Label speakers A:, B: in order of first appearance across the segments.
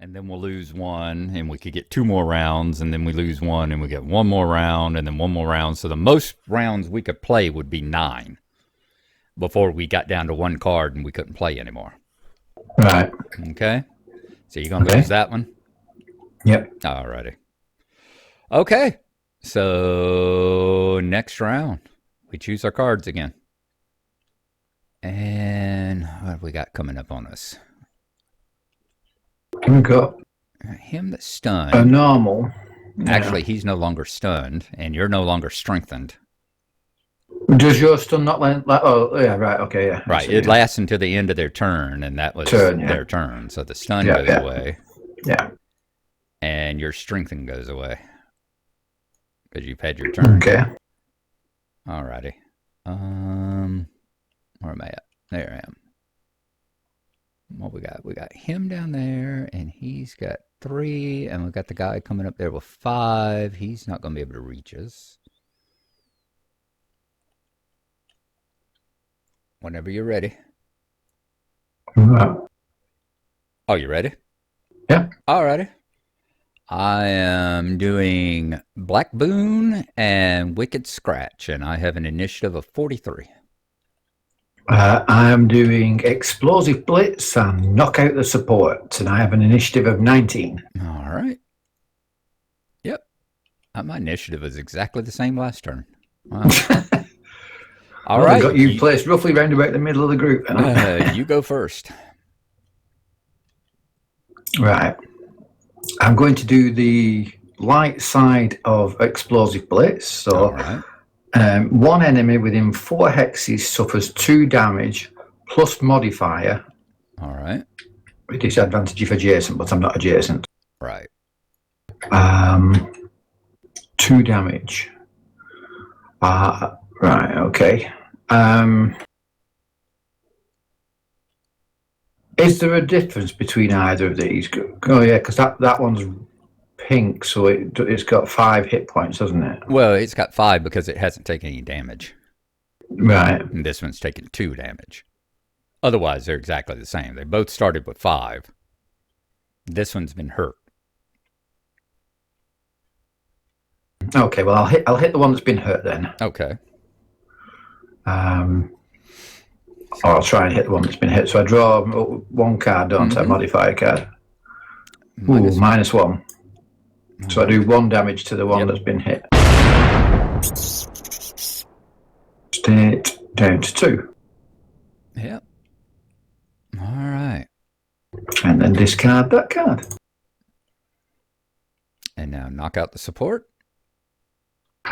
A: and then we'll lose one, and we could get 2 more rounds, and then we lose one, and we get 1 more round, and then 1 more round. So the most rounds we could play would be 9 before we got down to 1 card and we couldn't play anymore.
B: Right.
A: Okay. So you're going to lose that one?
B: Yep.
A: Alrighty. Okay. So next round, we choose our cards again. And what have we got coming up on us?
B: We've got
A: him that's stunned.
B: a normal.
A: Actually, he's no longer stunned, and you're no longer strengthened.
B: Does your stun not last? Oh, yeah, right, okay, yeah.
A: Right, it lasts until the end of their turn, and that was their turn. So the stun goes away.
B: Yeah.
A: And your strengthen goes away. Because you've had your turn.
B: Okay.
A: Alrighty. Where am I at? There I am. What we got? We got him down there, and he's got 3, and we've got the guy coming up there with 5. He's not going to be able to reach us. Whenever you're ready. Oh, you ready?
B: Yeah.
A: Alrighty. I am doing Black Boon and Wicked Scratch, and I have an initiative of 43.
B: I am doing Explosive Blitz and Knock Out the Support, and I have an initiative of 19.
A: All right. Yep. My initiative was exactly the same last turn. Wow. All right.
B: Got you placed roughly round about the middle of the group.
A: You go first.
B: Right. I'm going to do the light side of Explosive Blitz. So, one enemy within 4 hexes suffers 2 damage plus modifier.
A: All right.
B: With disadvantage if adjacent, but I'm not adjacent.
A: Right.
B: 2 damage. Right, okay. Is there a difference between either of these? Oh, yeah, because that one's pink, so it's got 5 hit points, doesn't it?
A: Well, it's got 5 because it hasn't taken any damage.
B: Right.
A: And this one's taken 2 damage. Otherwise, they're exactly the same. They both started with 5. This one's been hurt.
B: Okay, well, I'll hit the one that's been hurt then.
A: Okay.
B: Or I'll try and hit the one that's been hit. So I draw 1 card, don't I? Modifier card. -1. So I do 1 damage to the one that's been hit. State down to 2.
A: Yep. All right.
B: And then discard that card.
A: And now knock out the support.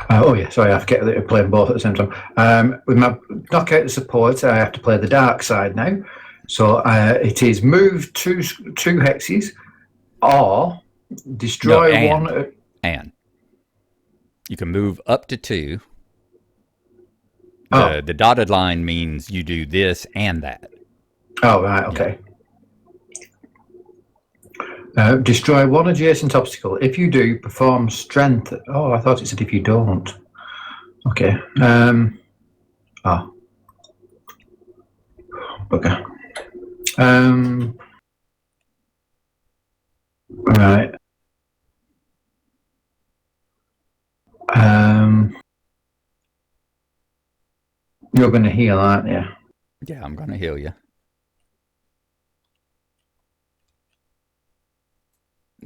B: Oh yeah, sorry, I forget that you're playing both at the same time. With my knock out the support, I have to play the dark side now. So it is move 2 hexes, or destroy one.
A: And you can move up to 2. The dotted line means you do this and that.
B: Oh right, okay. Destroy 1 adjacent obstacle. If you do, perform strength. Oh, I thought it said if you don't. Okay. Okay. Right. You're going to heal, aren't you?
A: Yeah, I'm going to heal you.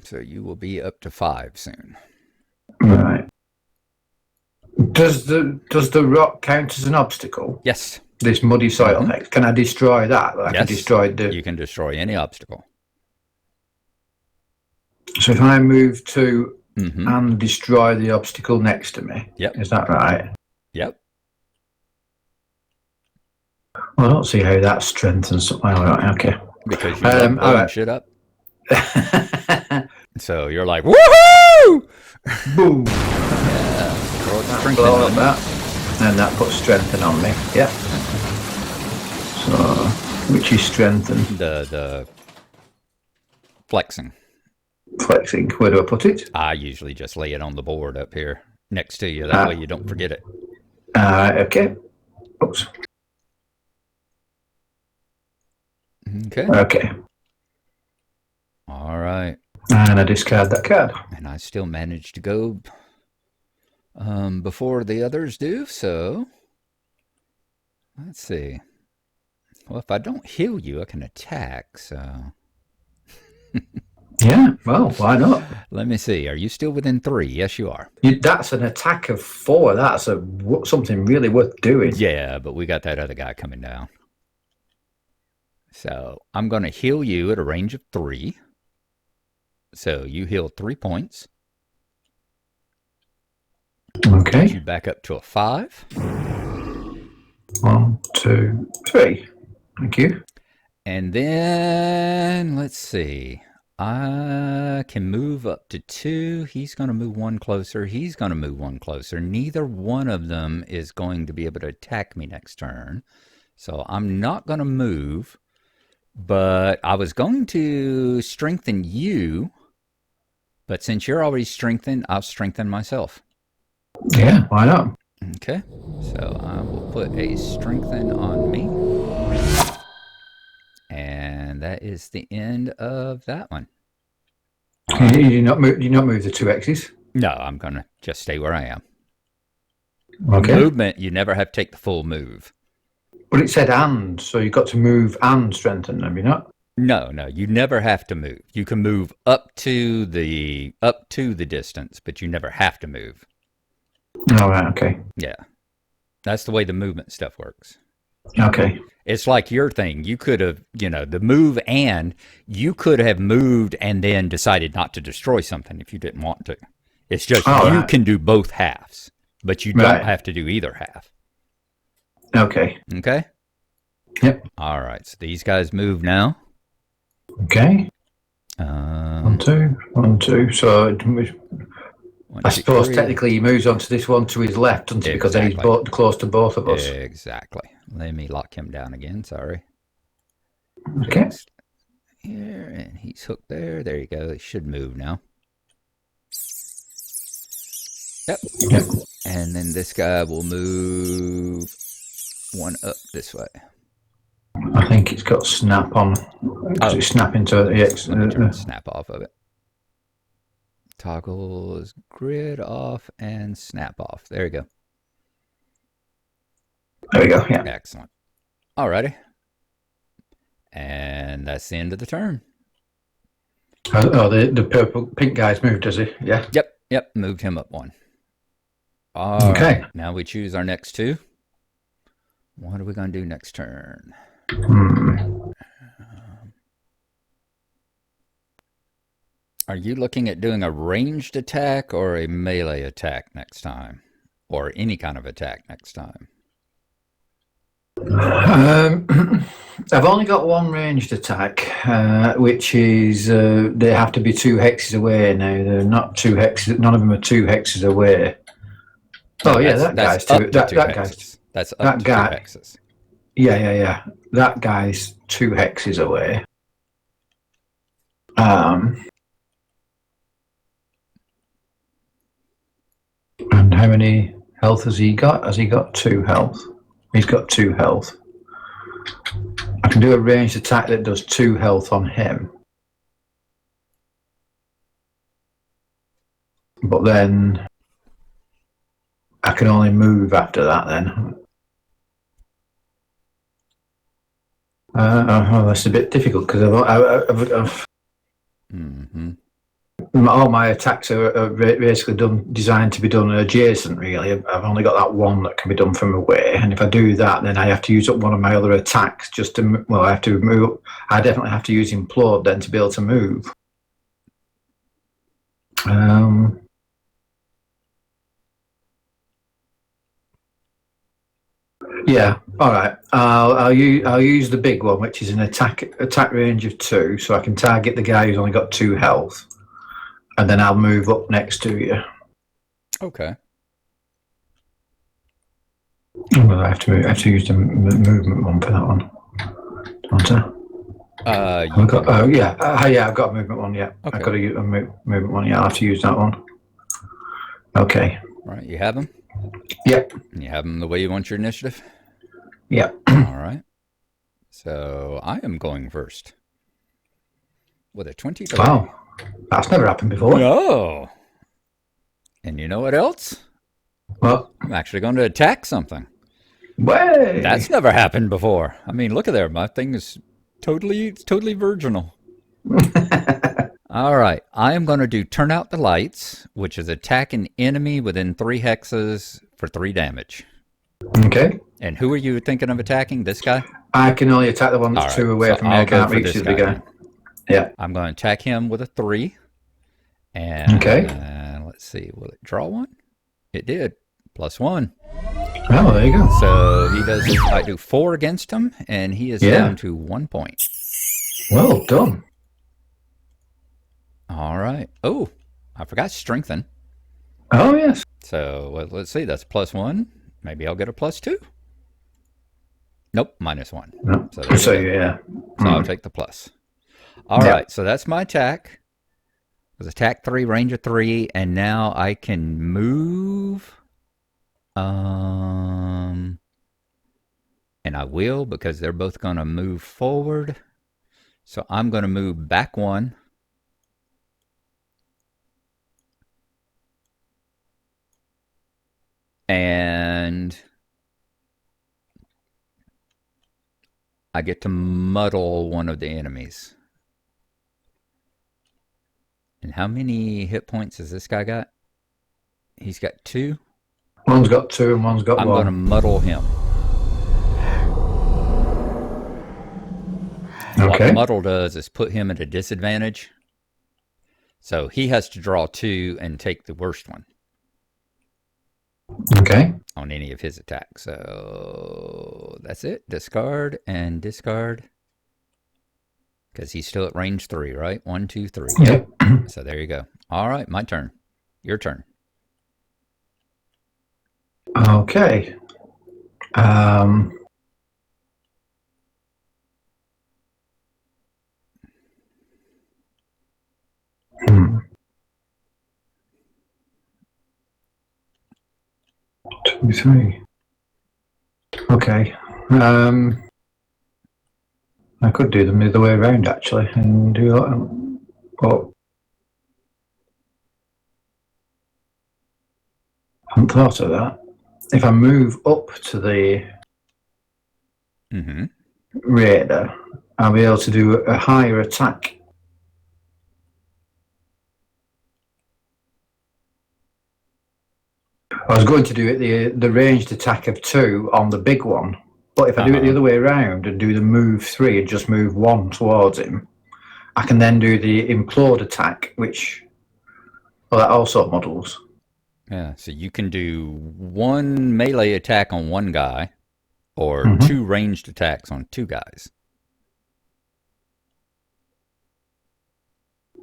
A: So you will be up to 5 soon.
B: Right. Does the rock count as an obstacle?
A: Yes.
B: This muddy soil hex. Can I destroy that?
A: Yes.
B: Can destroy
A: You can destroy any obstacle.
B: So if I move 2 and destroy the obstacle next to me, is that right?
A: Yep.
B: Well, I don't see how that strengthens. Well, right, okay.
A: Because you love blowing shit up. So you're like, woohoo!
B: Boom!
A: Yeah.
B: Blow up that, and that puts strengthen on me. Yeah. So, which is strengthen?
A: The flexing.
B: Flexing. Where do I put it?
A: I usually just lay it on the board up here next to you. That way you don't forget it.
B: Okay. Oops.
A: Okay.
B: Okay.
A: All right.
B: And I discard that card.
A: And I still manage to go before the others do, so let's see. Well, if I don't heal you, I can attack, so...
B: Yeah, well, why not?
A: Let me see. Are you still within 3? Yes, you are.
B: That's an attack of 4. That's something really worth doing.
A: Yeah, but we got that other guy coming down. So I'm going to heal you at a range of 3. So you heal 3 points.
B: Okay.
A: Get you back up to a 5.
B: 1, 2, 3. Thank you.
A: And then, let's see. I can move up to 2. He's going to move 1 closer. He's going to move 1 closer. Neither one of them is going to be able to attack me next turn. So I'm not going to move. But I was going to strengthen you. But since you're already strengthened, I'll strengthen myself.
B: Yeah, why not?
A: Okay. So I will put a strengthen on me. And that is the end of that one.
B: You not move the 2 X's?
A: No, I'm going to just stay where I am.
B: Okay.
A: Movement, you never have to take the full move.
B: But it said and, so you've got to move and strengthen them, you not?
A: No, you never have to move. You can move up to the distance, but you never have to move.
B: Oh, right, okay.
A: Yeah. That's the way the movement stuff works.
B: Okay.
A: It's like your thing. You could have, the move, and you could have moved and then decided not to destroy something if you didn't want to. It's just you can do both halves, but you don't have to do either half.
B: Okay.
A: Okay?
B: Yep.
A: All right. So these guys move now.
B: Okay. 1, 2, 1, 2. So I suppose technically he moves on to this one to his left, doesn't he? Because then he's close to both of us.
A: Exactly. Let me lock him down again. Sorry.
B: Okay.
A: Here, and he's hooked there. There you go. He should move now. Yep. And then this guy will move 1 up this way.
B: I think it's got snap on. It's snap into the X.
A: Let me turn snap off of it. Toggle is grid off and snap off. There you go.
B: There we go. Yeah.
A: Excellent. Alrighty. And that's the end of the turn.
B: Oh, the pink guy's moved, does he? Yeah.
A: Yep. Moved him up 1. Okay. Right. Now we choose our next 2. What are we going to do next turn? Are you looking at doing a ranged attack or a melee attack next time? Or any kind of attack next time?
B: I've only got 1 ranged attack, which is they have to be 2 hexes away now. They're not 2 hexes. None of them are 2 hexes away. Oh yeah, that guy's 2. That guy's.
A: That's up to 2 hexes.
B: Yeah. That guy's 2 hexes away. And how many health has he got? Has he got 2 health? He's got 2 health. I can do a ranged attack that does 2 health on him. But then I can only move after that then. That's a bit difficult because I've all my attacks are basically designed to be done adjacent, really. I've only got that 1 that can be done from away, and if I do that, then I have to use up one of my other attacks just to, I have to move. I definitely have to use Implode then to be able to move. Yeah, all right. I'll use the big one, which is an attack range of 2, so I can target the guy who's only got 2 health, and then I'll move up next to you.
A: Okay.
B: Well, I have to use the movement one for that one. Don't I? I've got a movement one. Yeah, okay. I've got a movement one. Yeah, I'll have to use that one. Okay.
A: All right, you have them.
B: Yep.
A: And you have them the way you want your initiative.
B: Yeah.
A: All right. So I am going first with a 23.
B: Wow. That's never happened before.
A: No. And you know what else?
B: Well,
A: I'm actually going to attack something.
B: way.
A: That's never happened before. I mean, look at there. My thing is totally virginal. All right. I am going to do Turn Out the Lights, which is attack an enemy within 3 hexes for 3 damage.
B: Okay.
A: And who are you thinking of attacking? This guy?
B: I can only attack the one that's
A: All
B: 2
A: right,
B: away
A: so
B: from me.
A: I'll
B: I
A: go
B: can't
A: for
B: reach
A: this
B: the big
A: guy
B: guy.
A: then.
B: Yeah.
A: I'm going to attack him with a 3. And
B: Okay.
A: let's see. Will it draw one? It did. +1.
B: Oh, there you go.
A: So he does. I do 4 against him, and he is
B: Yeah.
A: down to 1 point.
B: Well done.
A: All right. Oh, I forgot strengthen.
B: Oh, yes.
A: So let's see. That's +1. Maybe I'll get a +2. Nope, -1.
B: No.
A: So, there
B: So,
A: we go.
B: yeah.
A: So I'll take the plus. All
B: Yeah.
A: right. So that's my attack. It was attack 3, range of 3, and now I can move. And I will, because they're both going to move forward. So I'm going to move back 1. And I get to muddle one of the enemies. And how many hit points has this guy got? He's got 2.
B: One's got 2 and one's got
A: I'm
B: 1.
A: going to muddle him. What
B: Okay.
A: muddle does is put him at a disadvantage. So he has to draw 2 and take the worst one
B: Okay.
A: on any of his attacks. So that's it. Discard and discard. Because he's still at range 3, right? 1, 2, 3.
B: Yep.
A: So there you go. All right, my turn. Your turn.
B: Okay. Hmm. 2, 3. Okay. I could do them the other way around actually, and do that. But I hadn't thought of that. If I move up to the raider, I'll be able to do a higher attack. I was going to do it the ranged attack of 2 on the big one, but if I do it the other way around and do the move 3 and just move 1 towards him, I can then do the implode attack, which that also models.
A: Yeah, so you can do 1 melee attack on 1 guy, or 2 ranged attacks on 2 guys.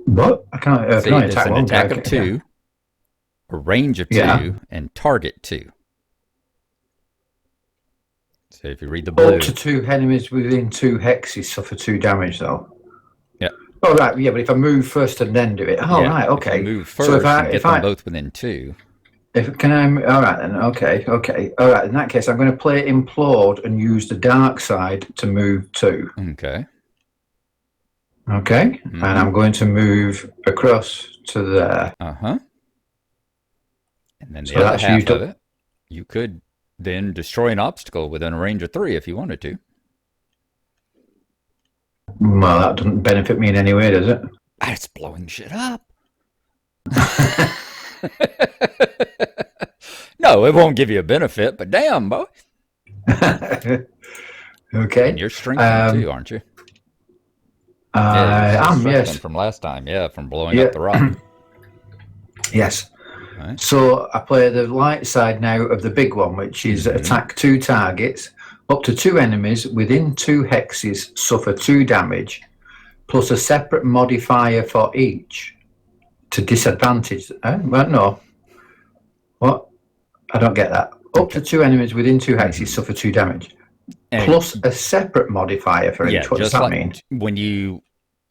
B: But I can't
A: There's
B: attack
A: an
B: one
A: attack
B: guy,
A: of 2, a range of 2, and target 2. So if you read the blue,
B: up to 2 enemies within 2 hexes suffer 2 damage, though.
A: Yeah.
B: Oh right, yeah. But if I move first and then do it, right, okay.
A: If you move first, so get them both within 2.
B: All right then, okay, all right. In that case, I'm going to play implode and use the dark side to move 2.
A: Okay.
B: Okay, and I'm going to move across to there.
A: And then the other half of it, you could then destroy an obstacle within a range of 3 if you wanted to.
B: Well, that doesn't benefit me in any way, does it?
A: It's blowing shit up. No, it won't give you a benefit, but damn, boy.
B: Okay.
A: And you're strengthened too, aren't you?
B: I am, yes.
A: From last time, from blowing up the rock.
B: Yes.
A: Right.
B: So I play the light side now of the big one, which is attack 2 targets. Up to 2 enemies within 2 hexes suffer 2 damage, plus a separate modifier for each to disadvantage. Well, no. What? I don't get that. Up to 2 enemies within 2 hexes suffer 2 damage, plus a separate modifier for each. What does that mean?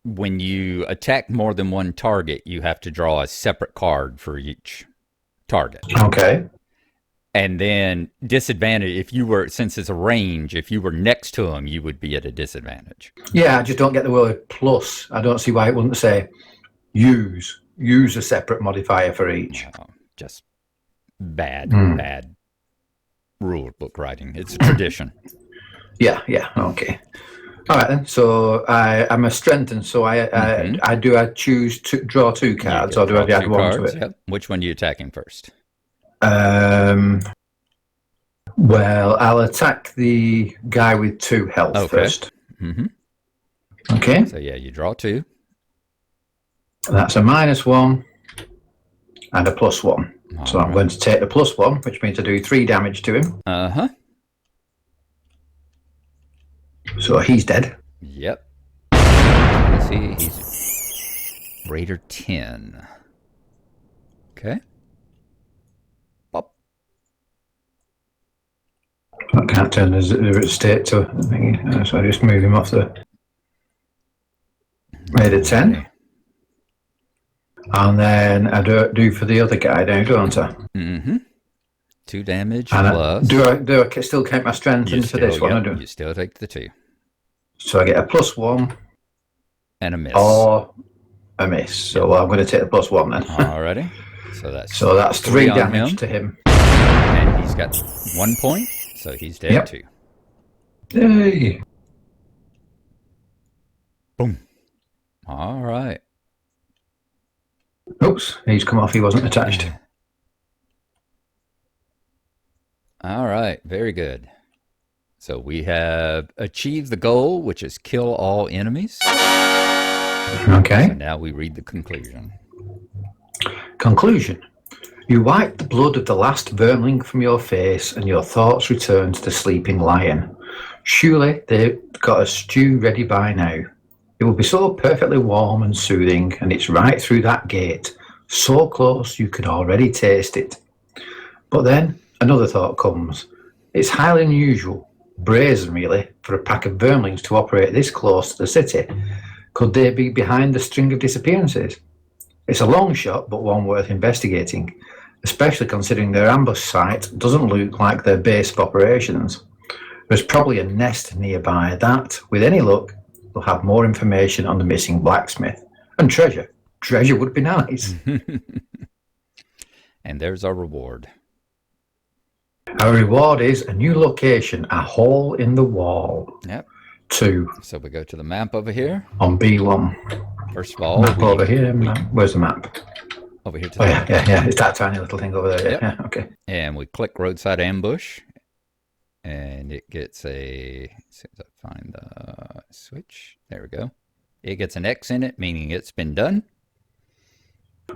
A: When you attack more than 1 target, you have to draw a separate card for each target.
B: Okay.
A: And then disadvantage, since it's a range, if you were next to him, you would be at a disadvantage.
B: Yeah, I just don't get the word plus. I don't see why it wouldn't say use a separate modifier for each.
A: No, just bad rule book writing. It's a tradition.
B: Yeah, okay. All right then. So I'm a strengthened. So I choose to draw 2 cards, or do I add 1 to it?
A: Yep. Which one are you attacking first?
B: Well, I'll attack the guy with 2 health first.
A: Mm-hmm.
B: Okay.
A: So yeah, you draw 2.
B: That's a -1 and a +1. So I'm going to take the +1, which means I do 3 damage to him.
A: Uh-huh.
B: So he's dead.
A: Yep. Let's see, he's Raider 10. Okay. Pop.
B: I can't turn the state to thingy, so I just move him off the Raider 10. And then I do for the other guy now, don't I?
A: Mm-hmm. 2 damage
B: and
A: plus.
B: Do I still count my strength for this one?
A: Yep, you still take the 2.
B: So I get a +1
A: and a miss,
B: or a miss. So I'm going to take the +1 then.
A: Alrighty. So that's
B: 3 damage to him.
A: And he's got 1 point, so he's dead too.
B: Yay!
A: Boom. All right.
B: Oops, he's come off. He wasn't attached.
A: All right, very good. So we have achieved the goal, which is kill all enemies.
B: Okay.
A: So now we read the conclusion.
B: Conclusion. You wipe the blood of the last vermling from your face, and your thoughts return to the sleeping lion. Surely they've got a stew ready by now. It will be so perfectly warm and soothing, and it's right through that gate, so close you can already taste it. But then another thought comes. It's highly unusual, brazen really, for a pack of vermlings to operate this close to the city. Could they be behind the string of disappearances? It's a long shot, but one worth investigating, especially considering their ambush site doesn't look like their base of operations. There's probably a nest nearby that, with any luck, will have more information on the missing blacksmith. And treasure. Treasure would be nice.
A: And there's our reward.
B: Our reward is a new location, a hole in the wall.
A: Yep.
B: 2.
A: So we go to the map over here.
B: On B1.
A: First of all,
B: map over here. Where's the map?
A: Over here to
B: the
A: left.
B: Yeah. It's that tiny little thing over there.
A: Yep.
B: Yeah, okay.
A: And we click Roadside Ambush. And it gets a, as soon as I find the switch, there we go. It gets an X in it, meaning it's been done.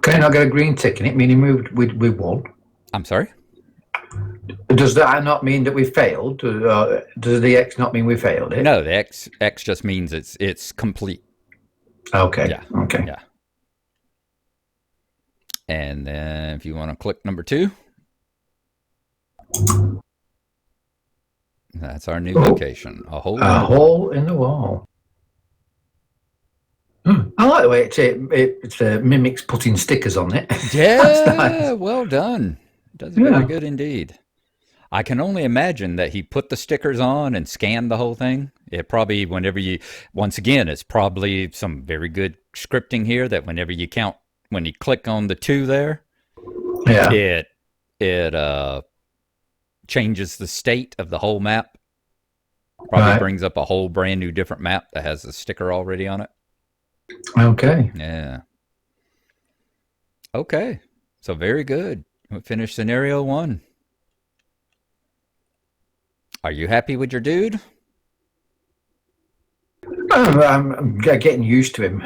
B: Can I get a green tick in it, meaning we won?
A: I'm sorry?
B: Does that not mean that we failed? Does the X not mean we failed it?
A: No, the X just means it's complete.
B: Okay.
A: Yeah.
B: Okay.
A: Yeah. And then if you want to click number 2. That's our new location. A hole
B: in the wall. I like the way it mimics putting stickers on it.
A: Yeah,
B: nice.
A: Well done. Does very good indeed. I can only imagine that he put the stickers on and scanned the whole thing. It probably, once again, it's probably some very good scripting here that when you click on the 2 there, it changes the state of the whole map. Probably brings up a whole brand new different map that has a sticker already on it.
B: Okay.
A: Yeah. Okay. So very good. We finished scenario 1. Are you happy with your dude?
B: I'm getting used to him.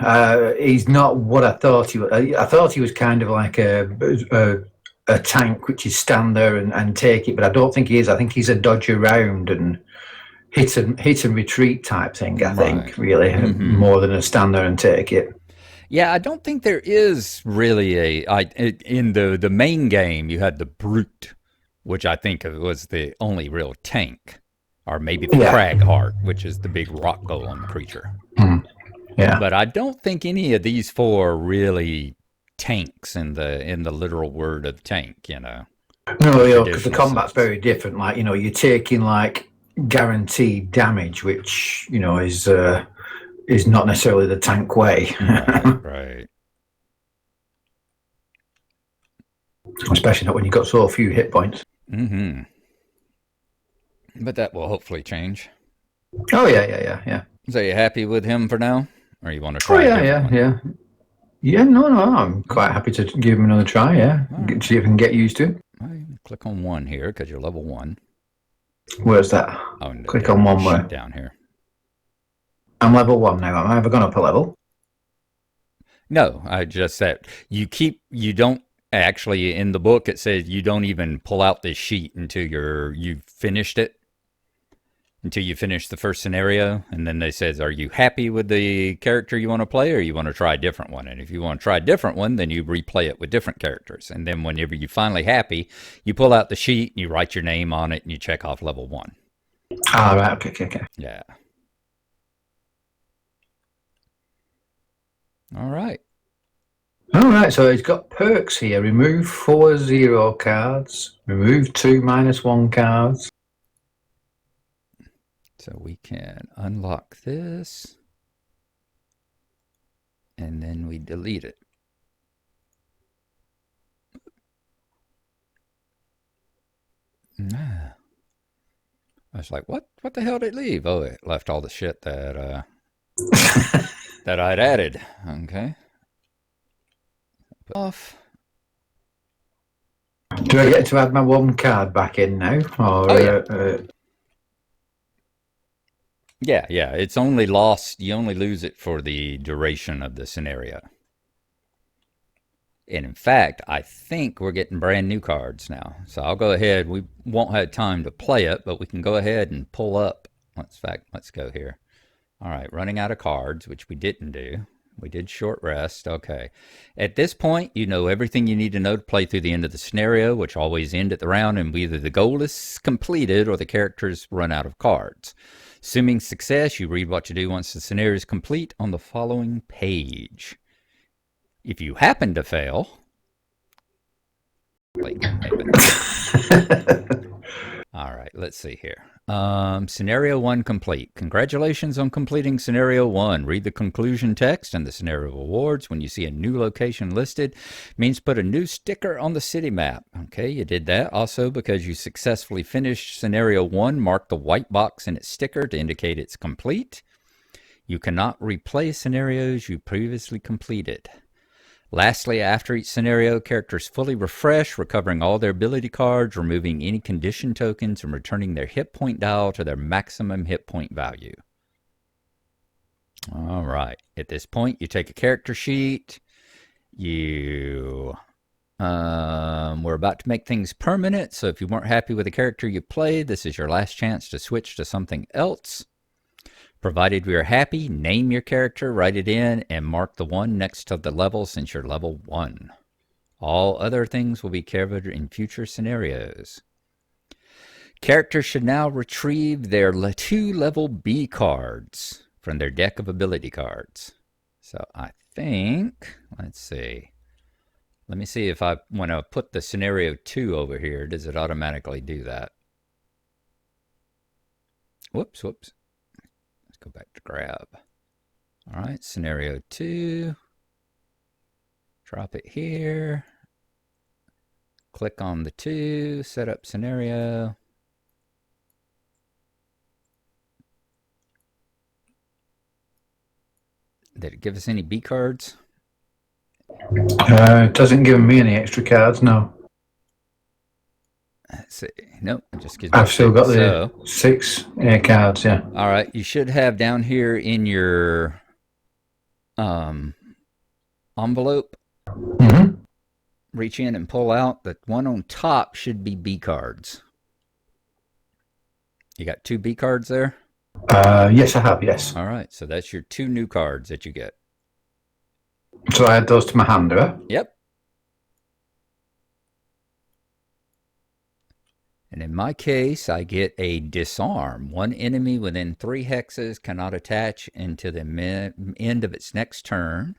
B: He's not what I thought he was. I thought he was kind of like a tank, which is stand there and take it, but I don't think he is. I think he's a dodge around and hit and retreat type thing. I think really more than a stand there and take it.
A: Yeah, I don't think there is really in the main game. You had the brute, which I think was the only real tank, or maybe the Cragheart, which is the big rock golem creature.
B: Yeah,
A: but I don't think any of these 4 are really tanks in the literal word of tank. No,
B: because the combat's very different. Like you're taking like guaranteed damage, which is not necessarily the tank way.
A: Right.
B: Especially not when you've got so few hit points.
A: Mm-hmm. But that will hopefully change.
B: Oh, yeah.
A: So you happy with him for now? Or you want to
B: Oh,
A: try a different one?
B: yeah. Yeah, no, I'm quite happy to give him another try, yeah.
A: Right.
B: See if I can get used to it.
A: Right. Click on 1 here because you're level 1.
B: Where's that?
A: Oh, no,
B: Click on one more.
A: down here.
B: I'm level 1 now. Am I ever gone up a level?
A: No, I just said you don't actually, in the book it says you don't even pull out this sheet until you've finished it. Until you finish the first scenario, and then they says, are you happy with the character you want to play, or you want to try a different one? And if you want to try a different one, then you replay it with different characters. And then whenever you're finally happy, you pull out the sheet and you write your name on it and you check off level 1.
B: Ah, right, okay.
A: Yeah. All right.
B: So he's got perks here. Remove 4 0 cards. Remove 2 -1 cards.
A: So we can unlock this. And then we delete it. I was like, what the hell did it leave? Oh, it left all the shit that that I'd added. Okay. Put off.
B: Do I get to add my 1 card back in now? Or,
A: Yeah, it's only lost. You only lose it for the duration of the scenario. And in fact, I think we're getting brand new cards now. So I'll go ahead. We won't have time to play it, but we can go ahead and pull up. Let's go here. All right, running out of cards, which we didn't do. We did short rest. Okay. At this point, you know everything you need to know to play through the end of the scenario, which always end at the round, and either the goal is completed or the characters run out of cards. Assuming success, you read what to do once the scenario is complete on the following page. If you happen to fail, all right, let's see here. Scenario 1 complete. Congratulations on completing Scenario 1. Read the conclusion text and the scenario awards. When you see a new location listed, means put a new sticker on the city map. Okay, you did that. Also, because you successfully finished Scenario 1, mark the white box in its sticker to indicate it's complete. You cannot replay scenarios you previously completed. Lastly, after each scenario, characters fully refresh, recovering all their ability cards, removing any condition tokens, and returning their hit point dial to their maximum hit point value. All right. At this point, you take a character sheet. We're about to make things permanent, so if you weren't happy with the character you played, this is your last chance to switch to something else. Provided we are happy, name your character, write it in, and mark the 1 next to the level since you're level 1. All other things will be covered in future scenarios. Characters should now retrieve their 2 level B cards from their deck of ability cards. So I think, let's see. Let me see if when I put the scenario 2 over here, does it automatically do that? Whoops. Go back to grab. All right, scenario 2. Drop it here. Click on the 2, set up scenario. Did it give us any B cards?
B: It doesn't give me any extra cards, no.
A: Let's see. Nope, it just gives me
B: I've still got the 6 cards, yeah.
A: All right, you should have down here in your envelope.
B: Mm-hmm.
A: Reach in and pull out. The one on top should be B cards. You got 2 B cards there?
B: Yes, I have, yes.
A: All right, so that's your 2 new cards that you get.
B: So I add those to my hand, do I?
A: Yep. And in my case, I get a disarm. 1 enemy within 3 hexes cannot attach until the end of its next turn.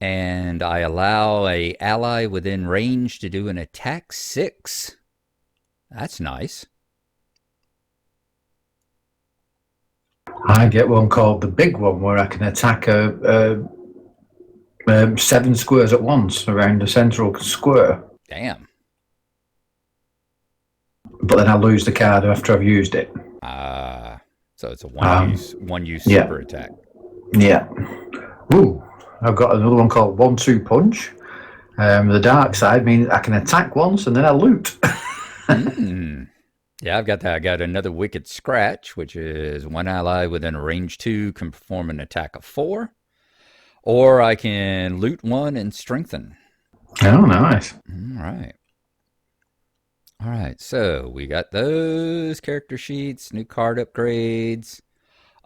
A: And I allow a ally within range to do an attack 6. That's nice.
B: I get one called the big one, where I can attack 7 squares at once around a central square.
A: Damn.
B: But then I lose the card after I've used it.
A: So it's a one use
B: yeah.
A: super attack.
B: Yeah. Ooh, I've got another one called 1-2 punch. The dark side means I can attack once and then I loot.
A: Yeah, I've got that. I got another wicked scratch, which is one ally within a range 2 can perform an attack of 4. Or I can loot 1 and strengthen.
B: Oh, nice.
A: All right, so we got those character sheets, new card upgrades.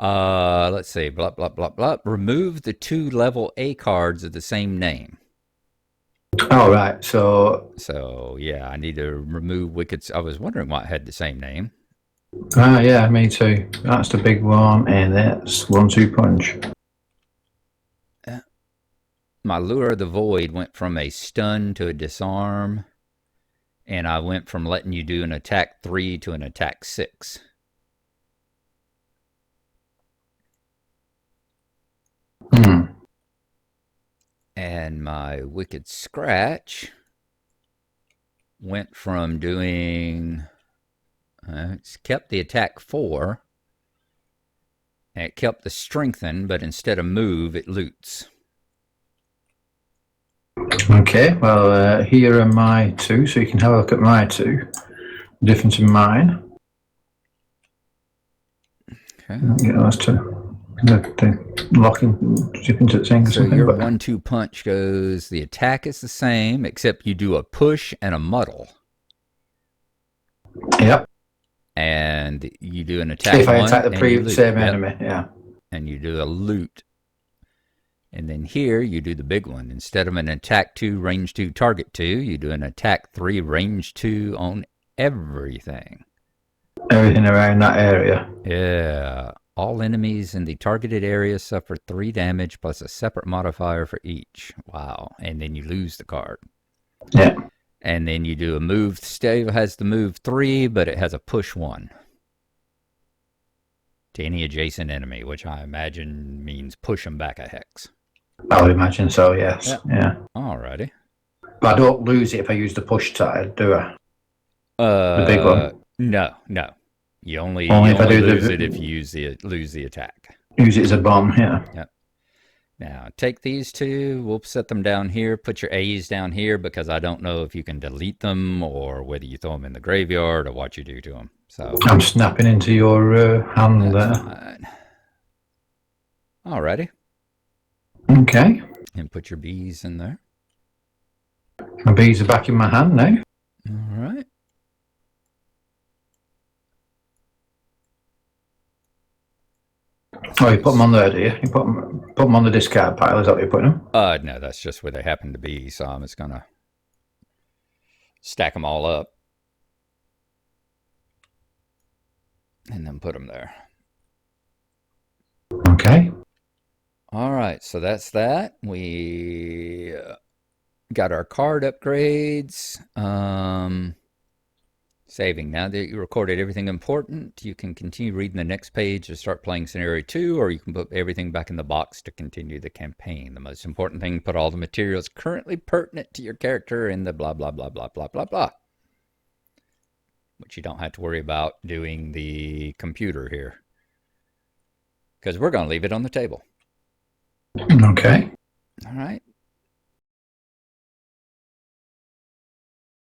A: Let's see, blah, blah, blah, blah. Remove the 2 level A cards of the same name.
B: All right,
A: So, yeah, I need to remove Wicked. I was wondering why it had the same name.
B: Yeah, me too. That's the big one, and that's 1-2 punch.
A: My Lure of the Void went from a stun to a disarm, and I went from letting you do an attack 3 to an attack 6. And my Wicked Scratch went from doing... it's kept the attack 4, and it kept the strengthen, but instead of move, it loots.
B: Okay, well, here are my 2, so you can have a look at my 2. Different in mine.
A: Okay.
B: Yeah, those 2. The locking, zip into the thing or
A: So
B: something.
A: your 1-2 punch goes, the attack is the same, except you do a push and a muddle.
B: Yep.
A: And you do an attack
B: if I
A: 1
B: attack the same
A: yep.
B: enemy, yeah.
A: And you do a loot. And then here you do the big one. Instead of an attack 2, range 2, target 2, you do an attack 3, range 2 on everything.
B: Everything around that area.
A: Yeah. All enemies in the targeted area suffer 3 damage plus a separate modifier for each. Wow. And then you lose the card.
B: Yeah.
A: And then you do a move. Stave has the move 3, but it has a push 1 to any adjacent enemy, which I imagine means push them back a hex.
B: I would imagine so, yes.
A: Yep.
B: Yeah.
A: Alrighty.
B: But I don't lose it if I use the push tide, do I? The big one?
A: No. You only
B: if I do
A: lose it if you lose the attack.
B: Use it as a bomb, yeah.
A: Yep. Now, take these 2. We'll set them down here. Put your A's down here because I don't know if you can delete them or whether you throw them in the graveyard or what you do to them. So
B: I'm snapping into your hand there.
A: Fine. Alrighty.
B: Okay.
A: And put your B's in there.
B: My bees are back in my hand now.
A: All right.
B: Oh, you put them on there, do you? You put them on the discard pile, is that what you're putting them?
A: No, that's just where they happen to be, so I'm just going to stack them all up. And then put them there.
B: Okay.
A: All right, so that's that. We got our card upgrades. Saving. Now that you recorded everything important, you can continue reading the next page to start playing scenario 2, or you can put everything back in the box to continue the campaign. The most important thing, put all the materials currently pertinent to your character in the blah, blah, blah, blah, blah, blah, blah. Which you don't have to worry about doing the computer here. Because we're going to leave it on the table.
B: Okay.
A: All right.